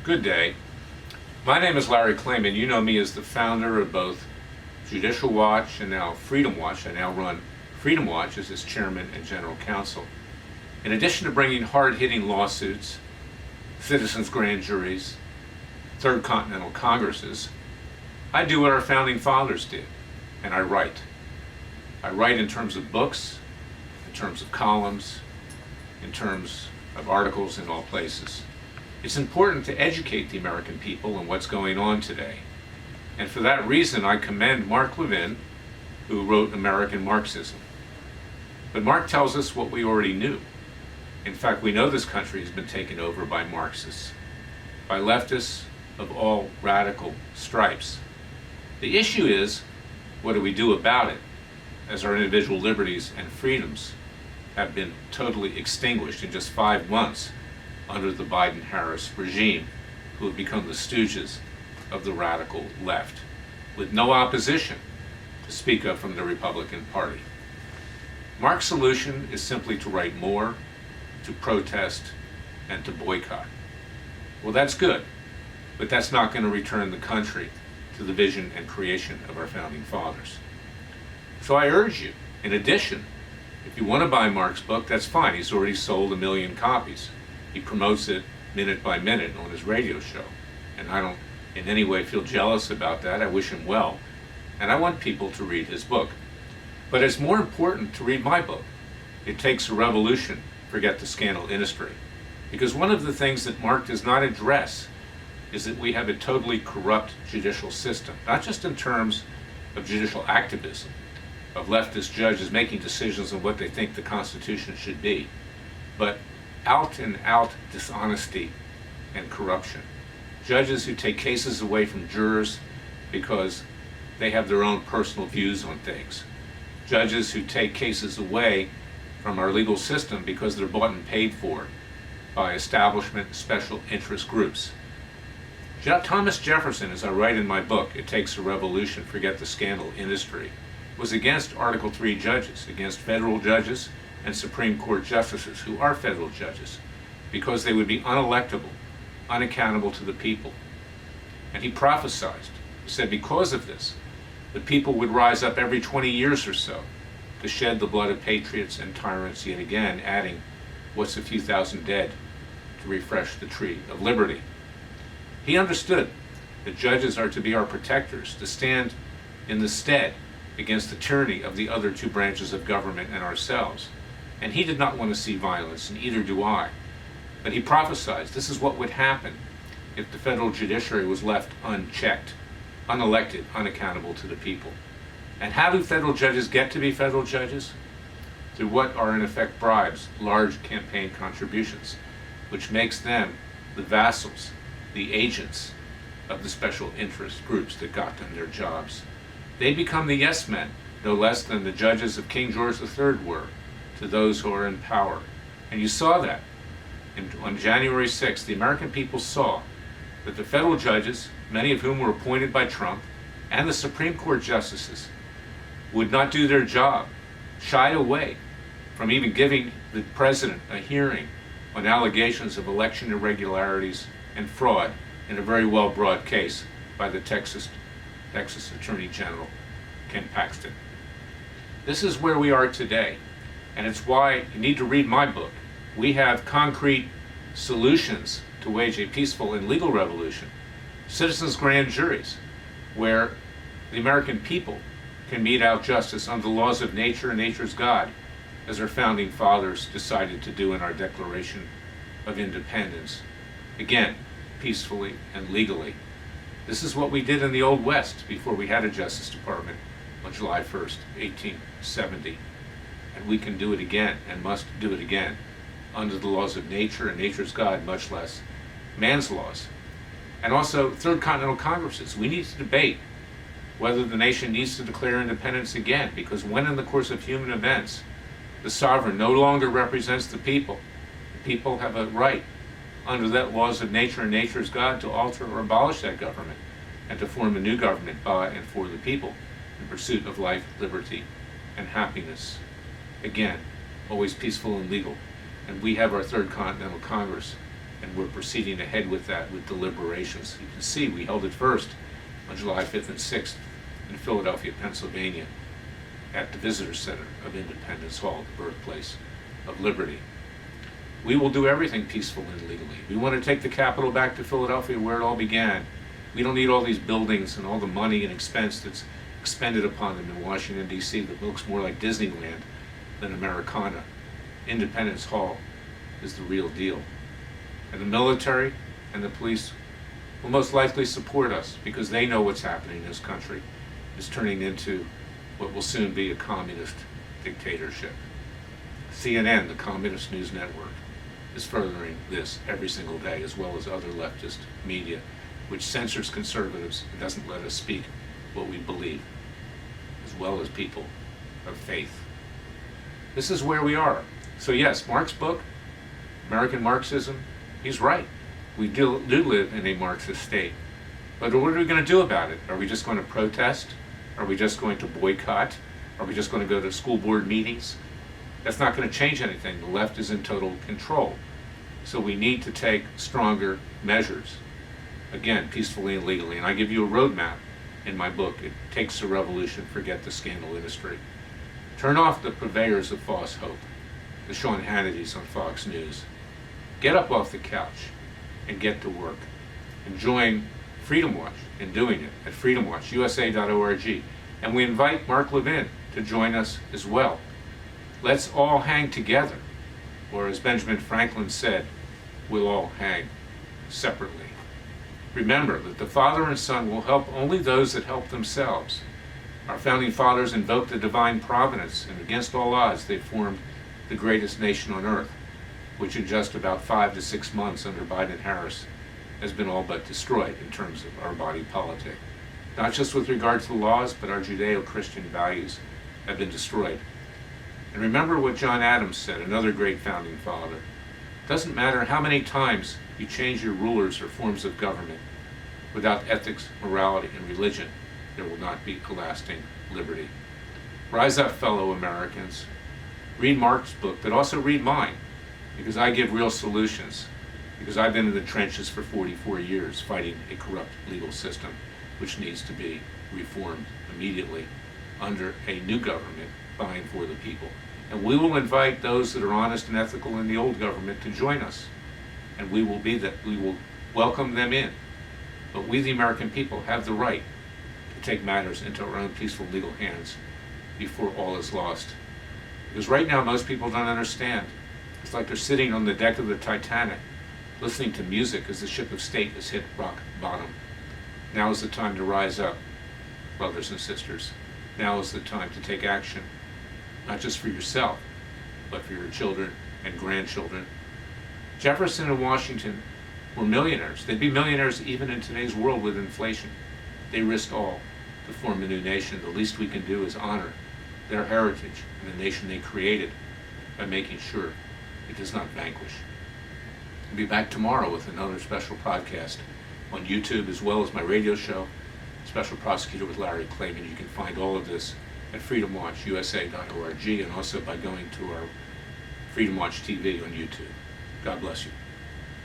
Good day. My name is Larry Klayman. You know me as the founder of both Judicial Watch and now Freedom Watch. I now run Freedom Watch as its chairman and general counsel. In addition to bringing hard-hitting lawsuits, citizens' grand juries, third continental congresses, I do what our founding fathers did, and I write. I write in terms of books, in terms of columns, in terms of articles in all places. It's important to educate the American people on what's going on today. And for that reason, I commend Mark Levin, who wrote American Marxism. But Mark tells us what we already knew. In fact, we know this country has been taken over by Marxists, by leftists of all radical stripes. The issue is, what do we do about it, as our individual liberties and freedoms have been totally extinguished in just 5 months under the Biden-Harris regime, who have become the stooges of the radical left, with no opposition to speak of from the Republican Party. Mark's solution is simply to write more, to protest, and to boycott. Well, that's good, but that's not going to return the country to the vision and creation of our founding fathers. So I urge you, in addition, if you want to buy Mark's book, that's fine. He's already sold 1 million copies. He promotes it minute by minute on his radio show. And I don't in any way feel jealous about that. I wish him well. And I want people to read his book. But it's more important to read my book. It Takes a Revolution, Forget the Scandal Industry. Because one of the things that Mark does not address is that we have a totally corrupt judicial system, not just in terms of judicial activism, of leftist judges making decisions on what they think the Constitution should be, but out and out dishonesty and corruption. Judges who take cases away from jurors because they have their own personal views on things. Judges who take cases away from our legal system because they're bought and paid for by establishment special interest groups. Thomas Jefferson, as I write in my book, It Takes a Revolution, Forget the Scandal Industry, was against Article 3 judges, against federal judges and Supreme Court justices who are federal judges, because they would be unelectable, unaccountable to the people. And he prophesied, he said because of this, the people would rise up every 20 years or so to shed the blood of patriots and tyrants yet again, adding what's a few thousand dead to refresh the tree of liberty. He understood that judges are to be our protectors, to stand in the stead against the tyranny of the other two branches of government and ourselves. And he did not want to see violence, and either do I. But he prophesied this is what would happen if the federal judiciary was left unchecked, unelected, unaccountable to the people. And how do federal judges get to be federal judges? Through what are in effect bribes, large campaign contributions, which makes them the vassals, the agents of the special interest groups that got them their jobs. They become the yes men, no less than the judges of King George III were to those who are in power. And you saw that. On January 6th, the American people saw that the federal judges, many of whom were appointed by Trump, and the Supreme Court justices would not do their job, shied away from even giving the president a hearing on allegations of election irregularities and fraud in a very well-brought case by the Texas Attorney General, Ken Paxton. This is where we are today, and it's why you need to read my book. We have concrete solutions to wage a peaceful and legal revolution. Citizens' grand juries, where the American people can mete out justice under the laws of nature and nature's God, as our founding fathers decided to do in our Declaration of Independence. Again, peacefully and legally. This is what we did in the Old West before we had a Justice Department on July 1st, 1870. And we can do it again and must do it again under the laws of nature and nature's God, much less man's laws. And also third continental congresses. We need to debate whether the nation needs to declare independence again, because when in the course of human events the sovereign no longer represents the people have a right under that laws of nature and nature's God to alter or abolish that government and to form a new government by and for the people in pursuit of life, liberty, and happiness. Again, always peaceful and legal. And we have our Third Continental Congress and we're proceeding ahead with that with deliberations. You can see we held it first on July 5th and 6th in Philadelphia, Pennsylvania, at the Visitor Center of Independence Hall, the birthplace of liberty. We will do everything peacefully and legally. We want to take the Capitol back to Philadelphia where it all began. We don't need all these buildings and all the money and expense that's expended upon them in Washington, D.C. that looks more like Disneyland than Americana. Independence Hall is the real deal. And the military and the police will most likely support us because they know what's happening in this country is turning into what will soon be a communist dictatorship. CNN, the Communist News Network, is furthering this every single day, as well as other leftist media, which censors conservatives and doesn't let us speak what we believe, as well as people of faith. This is where we are. So yes, Marx's book, American Marxism, he's right. We do live in a Marxist state. But what are we going to do about it? Are we just going to protest? Are we just going to boycott? Are we just going to go to school board meetings? That's not going to change anything. The left is in total control. So we need to take stronger measures. Again, peacefully and legally. And I give you a roadmap in my book. It takes a revolution, forget the scandal industry. Turn off the purveyors of false hope, the Sean Hannitys on Fox News. Get up off the couch and get to work. And join Freedom Watch in doing it at freedomwatchusa.org. And we invite Mark Levin to join us as well. Let's all hang together, or as Benjamin Franklin said, we'll all hang separately. Remember that the Father and Son will help only those that help themselves. Our founding fathers invoked the divine providence, and against all odds they formed the greatest nation on earth, which in just about 5 to 6 months under Biden-Harris has been all but destroyed in terms of our body politic. Not just with regard to the laws, but our Judeo-Christian values have been destroyed. And remember what John Adams said, another great founding father. It doesn't matter how many times you change your rulers or forms of government. Without ethics, morality, and religion, there will not be a lasting liberty. Rise up, fellow Americans. Read Mark's book, but also read mine, because I give real solutions, because I've been in the trenches for 44 years fighting a corrupt legal system, which needs to be reformed immediately under a new government by and for the people. And we will invite those that are honest and ethical in the old government to join us. And we will welcome them in. But we, the American people, have the right to take matters into our own peaceful legal hands before all is lost. Because right now, most people don't understand. It's like they're sitting on the deck of the Titanic, listening to music as the ship of state has hit rock bottom. Now is the time to rise up, brothers and sisters. Now is the time to take action, not just for yourself, but for your children and grandchildren. Jefferson and Washington were millionaires. They'd be millionaires even in today's world with inflation. They risked all to form a new nation. The least we can do is honor their heritage and the nation they created by making sure it does not vanquish. I'll be back tomorrow with another special podcast on YouTube, as well as my radio show, Special Prosecutor with Larry Klayman. You can find all of this at freedomwatchusa.org and also by going to our Freedom Watch TV on YouTube. God bless you.